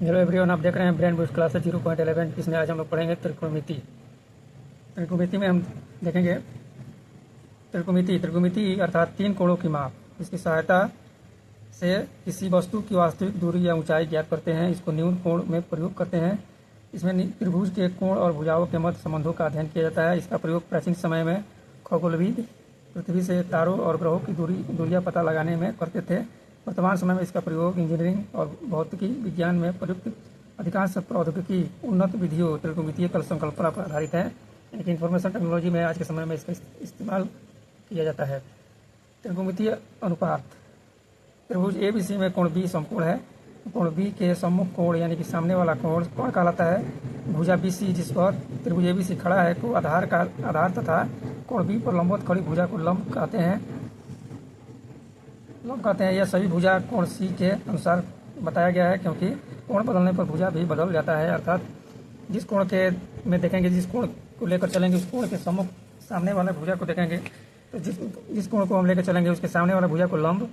Hello everyone, आप देख रहे हैं ब्रेन बूस्ट क्लास 0.11। इसमें आज हम लोग पढ़ेंगे त्रिकोणमिति। त्रिकोणमिति में हम देखेंगे त्रिकोणमिति अर्थात तीन कोणों की माप। इसकी सहायता से किसी वस्तु की वास्तविक दूरी या ऊंचाई ज्ञात करते हैं। इसको न्यून कोण में प्रयोग करते हैं। इसमें त्रिभुज के कोण और भुजाओं के मध्य संबंधों का अध्ययन किया जाता है। इसका प्रयोग प्राचीन समय में खगोलविद पृथ्वी से तारों और ग्रहों की दूरियां पता लगाने में करते थे। वर्तमान समय में इसका प्रयोग इंजीनियरिंग और भौतिकी विज्ञान में प्रयुक्त अधिकांश प्रौद्योगिकी उन्नत विधियों त्रिकोणमितीय कल संकल्पना पर आधारित है। यानी कि इंफॉर्मेशन टेक्नोलॉजी में आज के समय में इसका इस्तेमाल किया जाता है। त्रिकोणमितीय अनुपात। त्रिभुज ABC में कोण B समकोण है। कोण B के सम्मुख कोण यानी कि सामने वाला कोण कहलाता है भुजा BC, जिस पर त्रिभुज ABC खड़ा है को आधार तथा कोण B पर लंबवत खड़ी भुजा को लंब कहते हैं। यह सभी भुजा कोण C के अनुसार बताया गया है, क्योंकि कोण बदलने पर भुजा भी बदल जाता है। अर्थात जिस कोण के में देखेंगे, जिस कोण को लेकर चलेंगे, उस कोण के सम्मुख सामने वाले भुजा को देखेंगे, तो जिस कोण को हम लेकर चलेंगे उसके सामने वाला भुजा को लंब,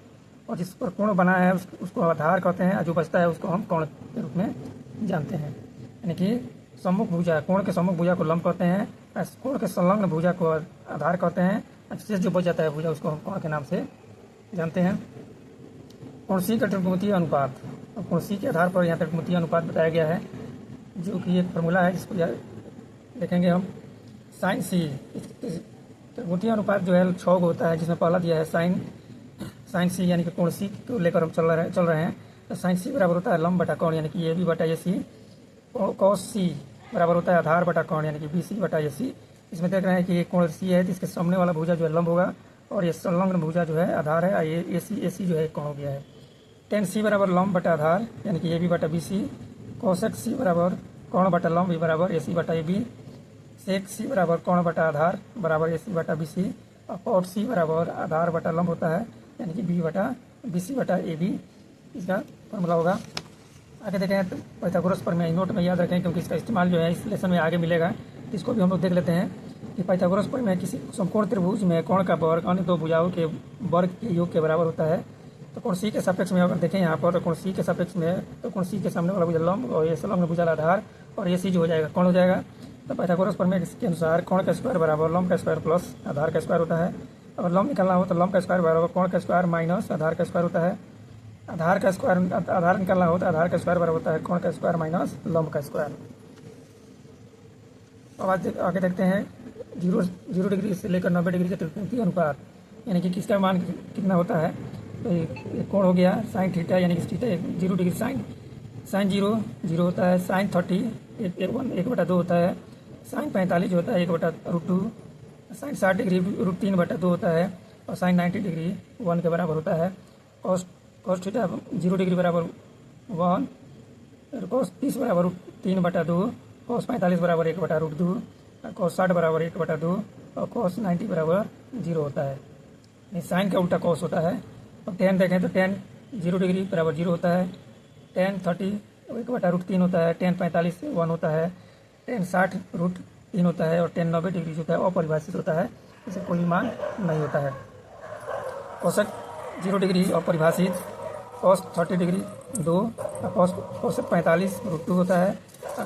और जिस पर कोण बना है उसको आधार कहते हैं। जो बचता है उसको हम कोण के रूप में जानते हैं। यानी कि सम्मुख भुजा, कोण के सम्मुख भुजा को लंब कहते हैं, कोण के संलग्न भुजा को आधार कहते हैं। शेष जो बच जाता है भुजा उसको हम कोण के नाम से जानते हैं। कोण C का त्रिकोणमितीय अनुपात। और कोण C के आधार पर यहाँ त्रिकोणमितीय अनुपात बताया गया है, जो कि एक फॉर्मूला है जिसको देखेंगे हम। साइन C त्रिकोणमितीय अनुपात जो है 6 होता है, जिसमें पहला दिया है साइन C, यानी कि कोण C को लेकर हम चल रहे हैं। तो साइन C बराबर होता है लंब बटा कोण, यानी कि AB बटा AC। कॉस C बराबर होता है आधार बटा कोण, यानी कि BC बटा AC। इसमें देख रहे हैं कि ये कोण C है तो इसके सामने वाला भुजा जो है लंब होगा, और ये संलग्न भुजा जो है आधार है। ये AC जो है कोण हो गया है। tan C बराबर लंब बटा आधार, यानी कि AB बटा BC। कोसेक C बराबर कोण बटा लंब बराबर AC बटा AB। सेक C बराबर कोण बटा आधार बराबर AC बटा BC। और कॉट C बराबर आधार बटा लंब होता है, यानी कि B बटा BC बटा AB। इसका फॉर्मूला होगा। आगे देखें तो पाइथागोरस प्रमेय, नोट में याद रखें क्योंकि इसका इस्तेमाल जो है इस लेसन में आगे मिलेगा। इसको भी हम लोग देख लेते हैं कि पाइथागोरस प्रमेय किसी समकोण त्रिभुज में कोण का वर्ग अन्य दो भुजाओं के वर्ग के योग के बराबर होता है। तो कोण C के सापेक्ष में अगर देखें यहाँ पर, तो कोण C के सापेक्ष में तो कोण C के सामने वाला भुजा लंब और ये संलग्न भुजा आधार, और ये C जो हो जाएगा कोण हो जाएगा। तो पाइथागोरस प्रमेय के अनुसार कोण का स्क्वायर बराबर लंब का स्क्वायर प्लस आधार का स्क्वायर होता है। अगर लंब निकालना हो तो लंब का स्क्वायर बराबर कोण का स्क्वायर माइनस आधार का स्क्वायर होता है। आधार निकालना हो तो आधार का स्क्वायर बराबर होता है कोण का स्क्वायर माइनस लंब का स्क्वायर। अब आगे देखते हैं 0 डिग्री से लेकर 90 डिग्री के त्रिकोणमितीय अनुपात, यानी कि किसका मान कितना होता है। तो एक कोण हो गया साइन थीटा, यानी कि थीटा 0 डिग्री साइन 0 होता है। साइन 30 1 बटा 2 होता है। साइन 45 होता है 1 बटा √2। साइन 60 डिग्री √3 बटा 2 होता है। और साइन 90 डिग्री 1 के बराबर होता है। कॉस थीटा 0 डिग्री बराबर 1। कॉस 30 बराबर √3 बटा 2। कॉस 45 बराबर 1 बटा √2। कॉस 60 बराबर 1 बटा 2। और कॉस 90 बराबर 0 होता है। साइन का उल्टा कॉस होता है। और टेन देखें तो टेन 0 डिग्री बराबर 0 होता है। टेन 30 1 बटा √3 होता है। टेन 45 1 होता है। टेन 60 √3 होता है। और टेन 90 डिग्री जो होता है अपरिभाषित होता है, इसे कोई मान नहीं होता है। कोसेक 0 डिग्री अपरिभाषित। Cos 30 degree 2। कोसेक 45 √2 होता है।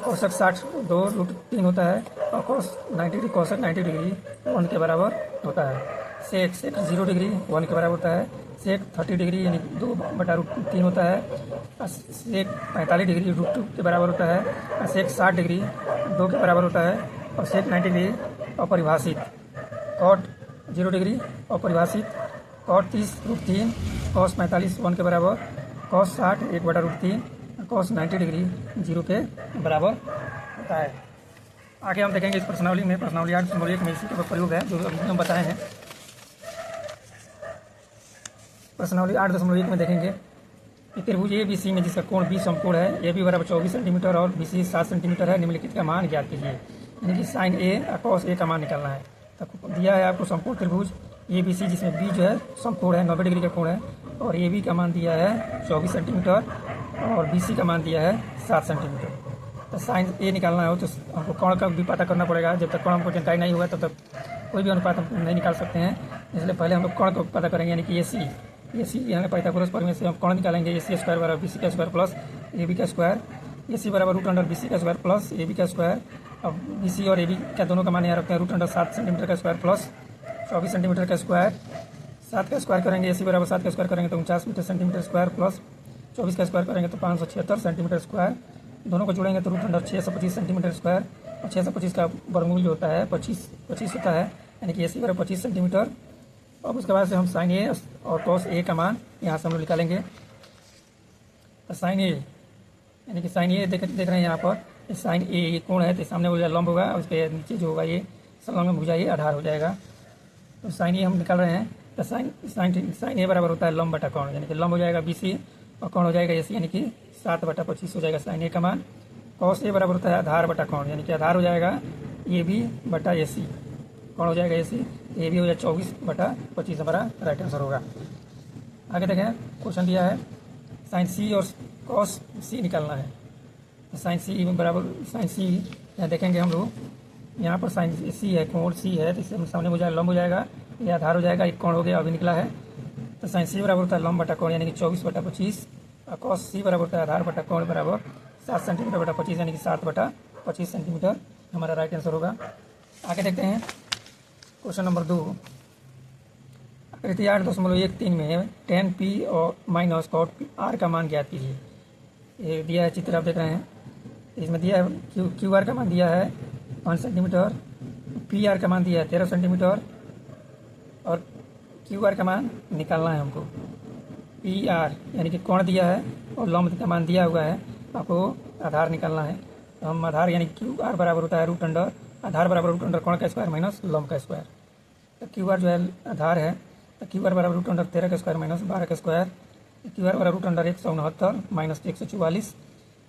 कोसेक 60 2 √3 होता है। और कोसेक 90 डिग्री 1 के बराबर होता है। सेक 0 डिग्री 1 के बराबर होता है। सेक 30 डिग्री यानी 2 बटा √3 होता है। सेक 45 डिग्री √2 के बराबर होता है। सेक 60 डिग्री 2 के बराबर होता है। और सेक 90 डिग्री अपरिभाषित। कॉट 0 डिग्री अपरिभाषित। कॉट 30 √3। कॉस 45 1 के बराबर। कॉस 60 1 बटा √3। कॉस 90 डिग्री 0 के बराबर होता है। आगे हम देखेंगे इस प्रश्नावली में, प्रश्नावली 8.1 में इसी का प्रयोग है जो अभी हम बताए हैं। प्रश्नावली 8.1 में देखेंगे कि त्रिभुज ABC में जिसका कोण B समकोण है, AB बराबर 24 सेंटीमीटर और BC 7 सेंटीमीटर है। निम्नलिखित का मान ज्ञात कीजिए। यानी कि साइन A और कॉस A का मान निकालना है। तो दिया है आपको समकोण त्रिभुज ABC, जिसमें B जो है समकोण है 90 डिग्री का कोण है, और AB का मान दिया है 24 सेंटीमीटर और BC का मान दिया है 7 सेंटीमीटर। तो साइन A निकालना हो तो हमको कोण का भी पता करना पड़ेगा। जब तक कोण हमको जानकारी नहीं होगा तब तक कोई भी अनुपात हम नहीं निकाल सकते हैं। इसलिए पहले हम लोग कोण को पता करेंगे, यानी कि AC यहाँ पाइथागोरस प्रमेय से हम कोण निकालेंगे। AC स्क्वायर बराबर BC का स्क्वायर प्लस AB का स्क्वायर। ए सी बराबर रूट अंडर बी सी का स्क्वायर प्लस ए बी का स्क्वायर। अब बी सी और ए बी का दोनों का मान यहाँ रखते हैं, रूट अंडर 7 सेंटीमीटर का स्क्वायर प्लस 24 सेंटीमीटर का स्क्वायर। 7 का स्क्वायर करेंगे, ए सी बराबर 7 का स्क्वायर करेंगे तो 49 सेंटीमीटर स्क्वायर प्लस 24 का स्क्वायर करेंगे तो 576 सेंटीमीटर स्क्वायर। दोनों को जोड़ेंगे तो रूट अंडर 625 सेंटीमीटर स्क्वायर, और 625 का वर्गमूल जो होता है 25 होता है, यानी कि ए सी बराबर 25 सेंटीमीटर। अब उसके बाद से हम साइन ए और कॉस ए का मान यहाँ से हम लोग निकालेंगे। तो साइन ए यानी कि साइन ए देख रहे हैं यहाँ पर, साइन ए ये कोण है तो सामने भुजा लंब होगा, उसके नीचे जो होगा ये संलग्न भुजा ये आधार हो जाएगा। तो साइन ए हम निकाल रहे हैं, तो साइन ए बराबर होता है लंब बटा कोण, यानी कि लंब हो जाएगा बी सी और कोण हो जाएगा ए सी, यानी कि 7/25 हो जाएगा साइन ए का मान। कॉस ए बराबर होता है आधार बटा कोण, यानी कि आधार हो जाएगा ए बी बटा ए सी, कोण हो जाएगा ए सी, ए बी हो जाएगा 24/25 हमारा राइट आंसर होगा। आगे देखें, क्वेश्चन दिया है साइन सी और कॉस सी निकालना है। साइन सी बराबर साइन सी यहाँ देखेंगे हम लोग, यहाँ पर साइन सी है, कोण सी है, तो इससे सामने हो जाएगा लंब हो जाएगा, ये आधार हो जाएगा, एक कोण हो गया अभी निकला है। तो साइन सी बराबर होता है लंब बटा कोण, यानी कि 24/25, और कॉस सी बराबर होता है आधार बटा कोण बराबर 7 सेंटीमीटर बटा 25, यानी कि 7/25 सेंटीमीटर हमारा राइट आंसर होगा। आगे देखते हैं क्वेश्चन नंबर 2। आकृति 8.13 में tan p और माइनस cot r का मान ज्ञात कीजिए। ये दिया है चित्र, आप देख रहे हैं, इसमें दिया है क्यू आर का मान दिया है 5 सेंटीमीटर, पी आर का मान दिया है 13 सेंटीमीटर, और क्यू आर का मान निकालना है हमको। पी आर यानी कि कोण दिया है और लंब का मान दिया हुआ है, आपको आधार निकालना है। तो हम आधार यानी क्यू आर बराबर होता है रूट अंडर, आधार बराबर रूट अंडर कोण का स्क्वायर माइनस लंब का स्क्वायर। तो क्यू आर जो है आधार है, तो क्यू आर बराबर रूट अंडर 13 का स्क्वायर माइनस 12 का स्क्वायर। क्यू आर बराबर रूट अंडर 169 माइनस 144,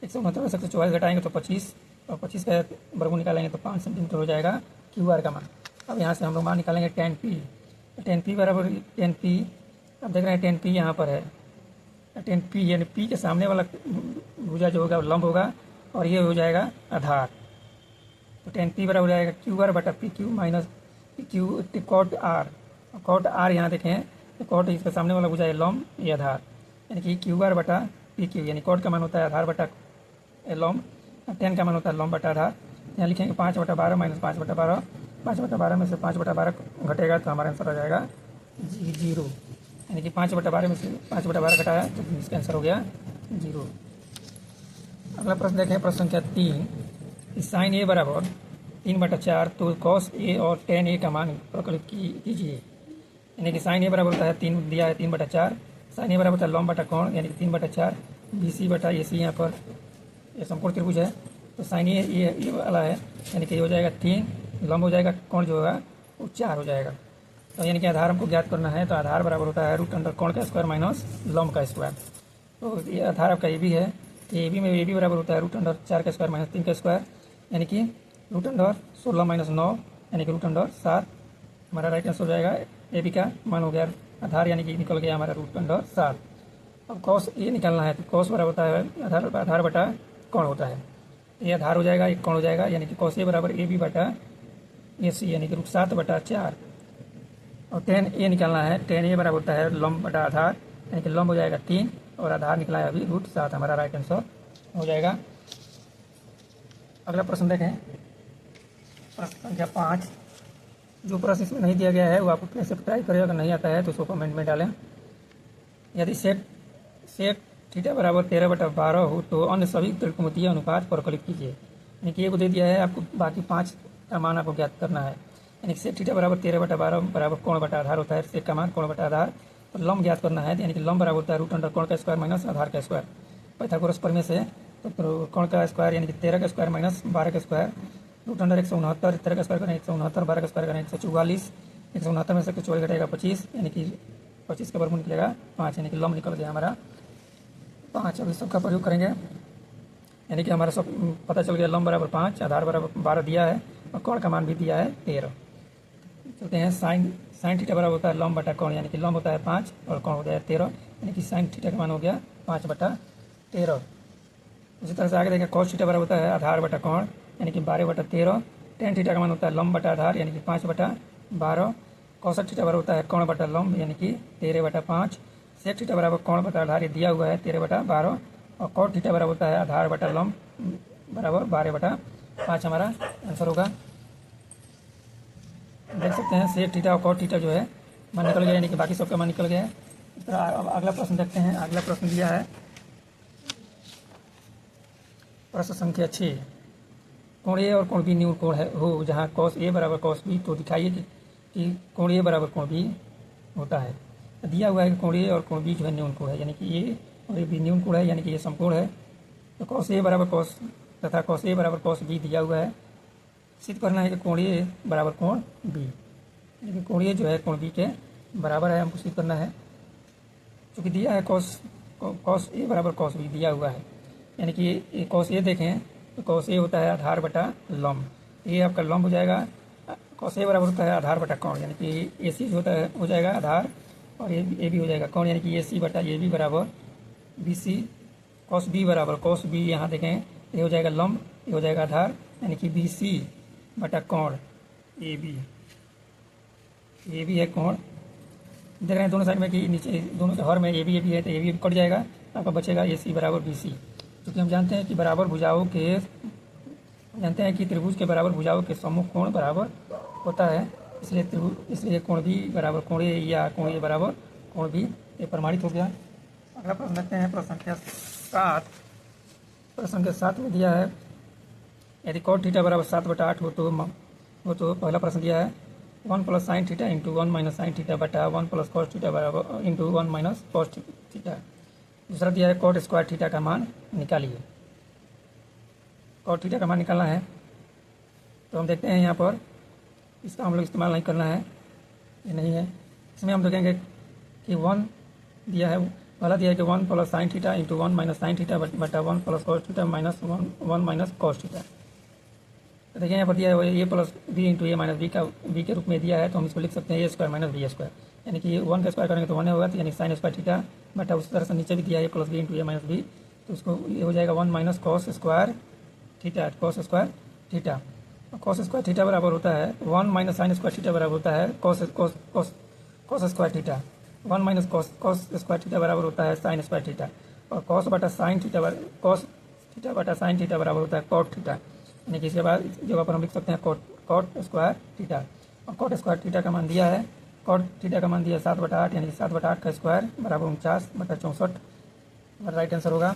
169 में 144 घटाएंगे तो 25, और 25 का वर्गमूल निकालेंगे तो 5 सेंटीमीटर हो जाएगा क्यू आर का मान। अब यहाँ से हम लोग मान निकालेंगे tan p। tan p बराबर tan p, अब देख रहे हैं tan p यहाँ पर है, tan p यानी p के सामने वाला भुजा जो होगा लंब होगा, और ये हो जाएगा आधार। तो tan p बराबर हो जाएगा क्यू आर बटा P Q minus Q cot R. Cot R यहाँ देखें, तो कॉट इसके सामने वाला भुजा है लंब, ये आधार, यानी कि क्यू आर बटा पी क्यू, यानी कॉट का मान होता है आधार बटा लंब, tan का मान होता है लंब बटा आधार। यहाँ लिखेंगे 5/12 माइनस 5/12, 5/12 में से 5/12 घटेगा तो हमारा आंसर आ जाएगा 0, यानी कि 5/12 में से 5/12 घटाया तो इसका आंसर हो गया 0। अगला प्रश्न देखें, प्रश्न संख्या 3। साइन ए बराबर 3/4, तो कॉस ए और tan ए का मान प्रकलित कीजिए। यानी कि साइन ए बराबर होता है 3 दिया है 3/4, साइन ए बराबर होता है लंब बटा कोण, यानी कि 3/4, बी सी बटा ए सी, यहाँ पर ये संपूर्ण त्रिभुज है। तो साइन ए ये वाला है, यानी कि ये हो जाएगा 3, लंब हो जाएगा, कोण जो होगा वो 4 हो जाएगा। तो यानी कि आधार हमको ज्ञात करना है, तो आधार बराबर होता है रूट अंडर कोण का स्क्वायर माइनस लंब का स्क्वायर। तो ये आधार आपका ए बी है, तो ए बी में ए बी बराबर होता है रूट अंडर 4 का स्क्वायर माइनस 3 का स्क्वायर, यानी कि रूट अंडर 16 माइनस 9, यानी कि रूट अंडर 7 हमारा राइट आंसर हो जाएगा। ए बी का मान हो गया आधार, यानी कि निकल गया हमारा रूट अंडर 7। अब कॉस ए निकालना है, तो कॉस बराबर होता है आधार बटा कोण होता है, ये आधार हो जाएगा, एक कोण हो जाएगा, यानी कि कॉस ए बराबर ए बी बटा ए सी, यानी कि रूट 7/4। और tan ए निकालना है, tan ए बराबर होता है लंब बटा आधार, यानी कि लंब हो जाएगा 3 और आधार निकला है अभी रूट 7, हमारा राइट आंसर हो जाएगा। अगला प्रश्न देखें, प्रश्न संख्या 5। जो प्रश्न इसमें नहीं दिया गया है वो आपको कैसे ट्राई करें, अगर नहीं आता है तो उसको कमेंट में डालें। यदि सेक थीटा बराबर 13/12 हो तो अन्य सभी त्रिकोणमितीय अनुपात प्रकलित कीजिए। यानी कि एक दे दिया है, आपको बाकी 5 का मान आपको ज्ञात करना है। यानी कि सेक थीटा बराबर 13/12 बराबर कोण बटा आधार होता है, सेक का मान कोण बटा आधार, और लंब ज्ञात करना है, यानी कि लंब बराबर होता है रूट अंडर कोण का स्क्वायर माइनस आधार का स्क्वायर। पाइथागोरस प्रमेय से तो कोण का स्क्वायर यानी कि 13 का स्क्वायर माइनस 12 का स्क्वायर, रूट अंडर 169, 13 का स्क्वायर करें 169, 12 का स्क्वायर करें 144, 169 में से 44 घटेगा 25, यानी कि 25 का वर्गमूल निकलेगा 5, यानी कि लंब निकल गया हमारा 5। अब इस सबका प्रयोग करेंगे, यानी कि हमारा सब पता चल गया, लंब बराबर 5, आधार बराबर 12 दिया है, और कोण का मान भी दिया है 13। चलते हैं साइन थीटा बराबर होता है लंब बटा कोण, यानी कि लंब होता है 5 और कोण होता है 13, यानी कि साइन थीटा का मान हो गया 5/13। उसी तरह से आगे देखें, कॉस थीटा बराबर होता है आधार बटा कोण, यानी कि 12/13, tan थीटा का मान होता है लंब बटा आधार, यानी कि 5/12, कॉसेक थीटा बराबर होता है कोण बटा लंब, यानी कि 13/5, सेक थीटा बराबर कोण बटा आधार, ये दिया हुआ है 13/12, और कॉट थीटा बराबर होता है आधार बटा लंब बराबर 12/5 हमारा आंसर होगा। देख सकते हैं सेक थीटा और कॉट थीटा जो है मान निकल गया, यानी कि बाकी सबका मान निकल गया है। इस तरह अब अगला प्रश्न देखते हैं। अगला प्रश्न दिया है प्रश्न संख्या 6, कोण ए और कोण बी न्यून कोण है हो जहाँ कॉस ए बराबर कॉस बी, तो दिखाइए कि कोण ए बराबर कोण बी होता है। तो दिया हुआ है कि कोण ए और कोण बी जो है न्यून कोण है, यानी कि ए और ए बी न्यून कोण है, यानी कि ये समकोण है। तो कॉस ए बराबर कॉस तथा कॉस ए बराबर कॉस बी दिया हुआ है। सिद्ध करना है कि कोण ए बराबर कोण बी, लेकिन कोण ए जो है कोण बी के बराबर है, हमको सिद्ध करना है। चूँकि दिया है कॉस ए बराबर कॉस बी दिया हुआ है, यानी कि कॉस ए देखें तो कॉस ए होता है आधार बटा लंब, ये आपका लंब हो जाएगा। कॉस ए बराबर होता है आधार बटा कोण, यानी कि ए सी जो होता है हो जाएगा आधार और ए बी हो जाएगा कोण, यानी कि ए सी बटा ए बी बराबर बी सी। कॉस बी बराबर कॉस बी, यहाँ देखें ये हो जाएगा लंब, ये हो जाएगा आधार, यानी कि बी सी बटा कोण ए बी। ए बी है कोण, देख रहे हैं दोनों साइड में कि नीचे दोनों के हर में ए बी है, तो ए बी कट जाएगा, आपका बचेगा ए सी बराबर बी सी। क्योंकि हम जानते हैं कि बराबर भुजाओं के जानते हैं कि त्रिभुज के बराबर भुजाओं के सम्मुख कोण बराबर होता है, इसलिए कोण बी बराबर कोण ए या कोण ए बराबर कोण बी, ये प्रमाणित हो गया। अगला प्रश्न देखते हैं प्रश्न संख्या 7। प्रश्न संख्या 7 में दिया है यदि कॉट थीटा बराबर 7/8 हो तो पहला प्रश्न दिया है 1 + sin theta into 1 - sin theta बटा 1 + cos थीटा बराबर इंटू 1 - cos थीटा। दूसरा दिया है कॉट स्क्वायर थीटा का मान निकालिए। कॉट थीटा का मान निकालना है, तो हम देखते हैं यहाँ पर इसका हम लोग इस्तेमाल नहीं करना है, ये नहीं है। इसमें हम देखेंगे कि 1 दिया है, पहला दिया है कि 1 + sin theta into 1 - sin theta बटा 1 + cos theta minus 1 - cos theta. तो देखिए यहाँ पर दिया है ए प्लस बी इंटू ए माइनस बी के रूप में दिया है, तो हम इसको लिख सकते हैं ए स्क्वायर माइनस बी स्क्वायर, यानी कि 1 का स्क्वायर करेंगे तो 1 होगा, तो यानी sin स्क्वायर थीटा बटा उस तरह से नीचे भी दिया है ए प्लस बी इंटू ए माइनस बी, तो उसको ये हो जाएगा 1 - cos square theta, cos square theta. cos square theta बराबर होता है 1 - sin स्क्वायर थीटा बराबर होता है cos square theta. 1 - cos square theta बराबर होता है sin स्क्वायर थीटा, और cos बटा sin थीटा cos थीटा बटा sin थीटा बराबर होता है cot थीटा, यानी कि इसके बाद जगह पर हम लिख सकते हैं cot स्क्वायर थीटा। और cot स्क्वायर थीटा का मान दिया है, cot थीटा का मान दिया है 7/8, यानी कि 7/8 का स्क्वायर बराबर 49/64, हमारा राइट आंसर होगा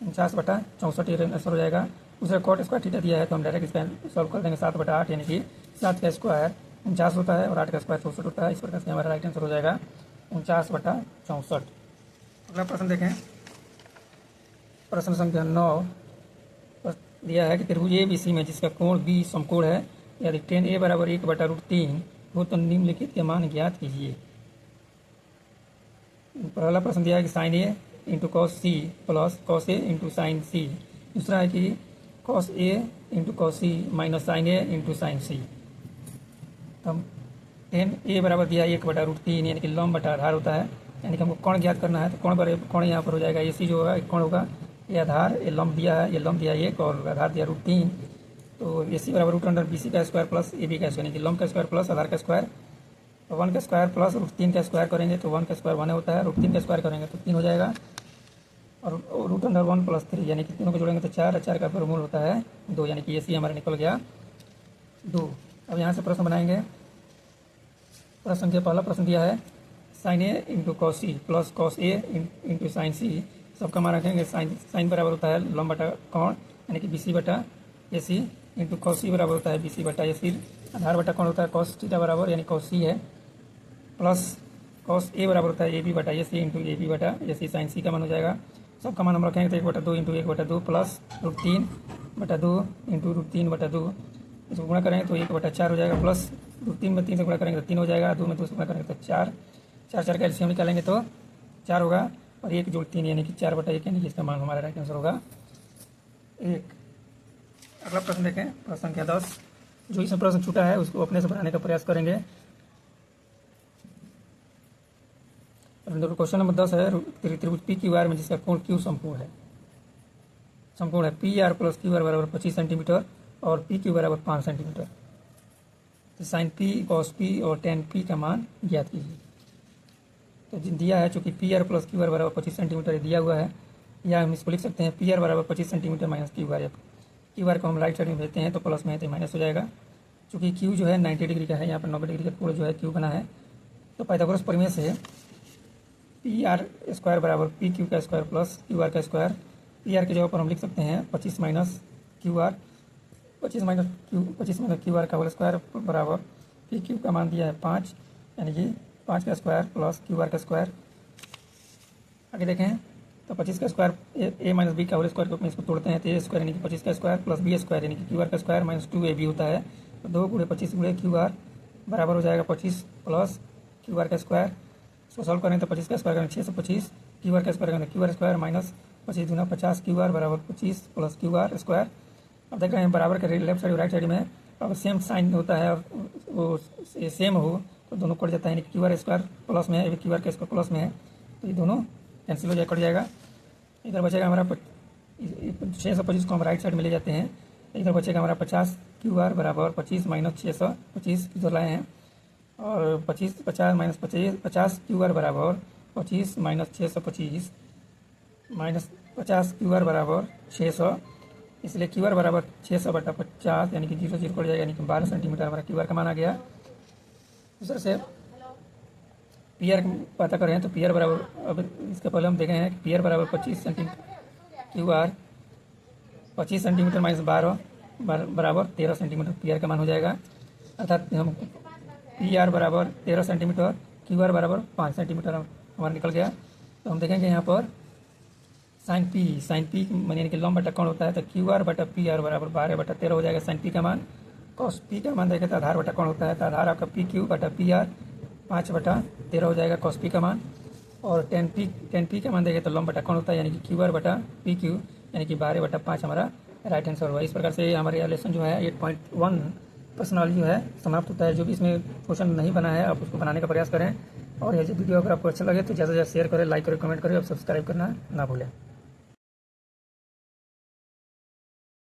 49/64, ये आंसर हो जाएगा। दूसरा cot स्क्वायर थीटा दिया है, तो हम डायरेक्ट इसका सॉल्व कर देंगे 7/8, यानी कि 7 का स्क्वायर 49 होता है और 8 का स्क्वायर 64 होता है, इस प्रकार से हमारा राइट आंसर हो जाएगा 49/64। अगला प्रश्न देखें, प्रश्न संख्या 9 दिया है कि त्रिभुज ए बी सी में जिसका कोण बी समकोण है, यदि tan a बराबर 1/√3 हो तो निम्नलिखित के मान ज्ञात कीजिए। पहला प्रश्न दिया है कि sin a into cos c plus cos a into sin c। दूसरा है कि cos a into cos c minus sin a into sin c। हम tan a बराबर दिया है 1/√3, यानी कि लंब बटा आधार होता है, यानी कि हमको कोण ज्ञात करना है। तो कोण यहाँ पर हो जाएगा AC जो होगा कोण होगा, ये आधार ये लंब दिया है, ये लंब दिया है 1 और आधार दिया √3, तो AC बराबर √BC का स्क्वायर प्लस AB का स्क्वायर, यानी कि लंब का स्क्वायर प्लस आधार का स्क्वायर। तो 1 का स्क्वायर प्लस √3 का स्क्वायर करेंगे तो 1 का स्क्वायर 1 होता है, √3 का स्क्वायर करेंगे तो 3 हो जाएगा, और √1 + 3, यानी कि तीनों को जोड़ेंगे तो 4, 4 का वर्गमूल होता है 2, यानी कि AC हमारा निकल गया 2। अब यहाँ से प्रश्न बनाएंगे। प्रश्न के पहला प्रश्न दिया है sin a into cos c plus cos a into sin c, सबका मान रखेंगे। साइन बराबर होता है लंब बटा कोण, यानी कि BC बटा AC इंटू cos c बराबर होता है BC बटा AC। आधार बटा कोण होता है cos थीटा बराबर, यानी cos c है, प्लस cos a बराबर होता है AB बटा AC इंटू AB बटा AC sin c का मान हो जाएगा। सबका मान हम रखेंगे तो 1/2 इंटू 1/2 प्लस √3/2 इंटू √3/2, इसको गुणा करेंगे तो 1/4 हो जाएगा, प्लस √3 में 3 से गुणा करेंगे तो 3 हो जाएगा, 2 में 2 से गुणा करेंगे तो 4, 4 का एलसीएम निकालेंगे तो 4 होगा, और 1 जोड़ 3 यानी कि 4/1, यानी कि इसका मान हमारा राइट आंसर होगा 1। अगला प्रश्न देखें, प्रश्न संख्या 10। जो इसमें प्रश्न छूटा है उसको अपने से बनाने का प्रयास करेंगे। क्वेश्चन नंबर 10 है त्रिभुज PQR में जिसका कोण Q समकोण है। समकोण है PR + QR बराबर 25 सेंटीमीटर और PQ बराबर 5 सेंटीमीटर। तो sin P cos P और tan P का मान ज्ञात कीजिए। तो दिया है चूँकि PR + QR बराबर 25 सेंटीमीटर दिया हुआ है, या हम इसको लिख सकते हैं पी आर बराबर 25 centimetre minus Q R. Q R को हम राइट साइड में भेजते हैं तो प्लस में है तो माइनस हो जाएगा। चूँकि क्यू जो है 90 डिग्री का है, यहाँ पर 90 डिग्री का कोण जो है क्यू बना है, तो पाइथागोरस प्रमेय से पी आर स्क्वायर बराबर पी क्यू का स्क्वायर प्लस क्यू आर का स्क्वायर। पी आर की जगह पर हम लिख सकते हैं 25 minus Q R, 25 minus Q R का होल स्क्वायर बराबर पी क्यू का मान दिया है 5, यानी कि 5 का स्क्वायर प्लस क्यू आर का स्क्वायर। आगे देखें तो 25 का स्क्वायर ए माइनस बी का होल स्क्वायर को इसको तोड़ते हैं तो ए स्क्वायर यानी कि 25 का स्क्वायर प्लस बी स्क्वायर यानी कि क्यू आर का स्क्वायर माइनस 2ab होता है। तो 2 गुणे 25 गुणे क्यू आर बराबर हो जाएगा 25 प्लस क्यू आर का स्क्वायर। इसको सॉल्व करें तो 25 का स्क्वायर करें 625, क्यू आर का स्क्वायर करें क्यू आर स्क्वायर माइनस 25 दूना 50 क्यू आर बराबर 25 प्लस क्यू आर स्क्वायर। अब देख रहे हैं बराबर के लेफ्ट साइड और राइट साइड में अगर सेम साइन होता है और वो सेम हो तो दोनों कट जाता है, यानी क्यू आर स्क्वायर प्लस में है, क्यू आर का स्क्वायर प्लस में है, तो ये दोनों कैंसिल हो जाए, कट जाएगा। इधर बचेगा हमारा 625 को हम राइट साइड में ले जाते हैं, इधर बचेगा हमारा 50 क्यू आर बराबर 25 माइनस 625 इधर लाए हैं, और 50 माइनस 50 क्यू आर बराबर 25 माइनस 625 माइनस 50 क्यू आर बराबर 600, इसलिए क्यू आर बराबर 600 बटा 50 यानी कि 0 0 कट जाएगा, यानी कि 12 सेंटीमीटर हमारा क्यू आर का मान आ गया। दूसरे से पी आर पता करें तो पी आर बराबर, अब इसके पहले हम देखे हैं कि पी आर बराबर 25 centimetre, Q R 25 centimetre minus 12 बराबर 13 सेंटीमीटर पी आर का मान हो जाएगा। अर्थात हम पी आर बराबर 13 सेंटीमीटर, क्यू आर बराबर 5 सेंटीमीटर हमारा निकल गया। तो हम देखेंगे यहाँ पर साइन पी यानी कि लंब बटा कोण होता है, तो क्यू आर बटा पी आर बराबर 12 बटा 13 हो जाएगा साइन पी का मान। कॉस पी का मान देखें तो आधार बटा कोण होता है, तो आधार आपका पी क्यू बटा पी आर 5 बटा 13 हो जाएगा कॉस पी का मान। और टेन पी का मान देखें तो लंब बटा कोण होता है, यानी कि क्यू आर बटा पी क्यू यानी कि 12 बटा 5 हमारा राइट आंसर हुआ। इस प्रकार से हमारे लेसन जो है 8.1 प्रश्नावली जो है समाप्त होता है। जो भी इसमें क्वेश्चन नहीं बना है आप उसको बनाने का प्रयास करें, और ये वीडियो अगर आपको अच्छा लगे तो ज़्यादा से ज़्यादा शेयर करें, लाइक करें, कमेंट करें और सब्सक्राइब करना ना भूलें।